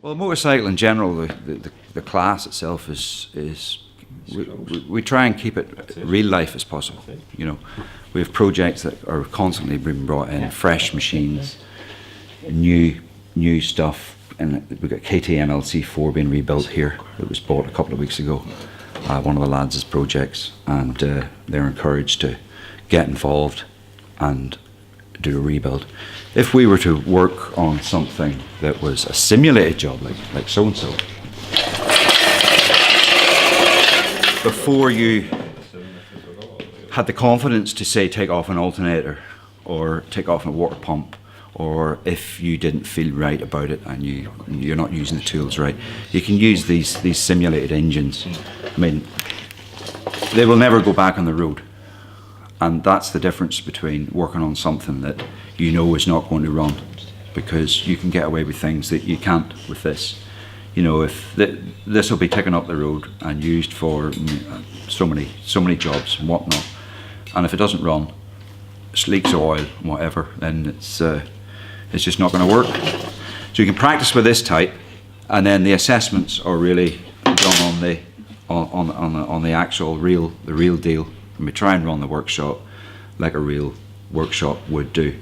Well, motorcycle in general, the class itself is we try and keep it real life as possible. You know, we have projects that are constantly being brought in, fresh machines, new stuff, and we've got KTM LC4 being rebuilt here. It was bought a couple of weeks ago. One of the lads' projects, and they're encouraged to get involved and do a rebuild. If we were to work on something that was a simulated job, like so and so, before you had the confidence to say take off an alternator or take off a water pump, or if you didn't feel right about it and you're not using the tools right, you can use these simulated engines. I mean, they will never go back on the road. And that's the difference between working on something that you know is not going to run, because you can get away with things that you can't with this. You know, if this will be taken up the road and used for so many jobs and whatnot, and if it doesn't run, it leaks oil, whatever, then it's just not going to work. So you can practice with this type, and then the assessments are really done on the actual real deal. And we try and run the workshop like a real workshop would do.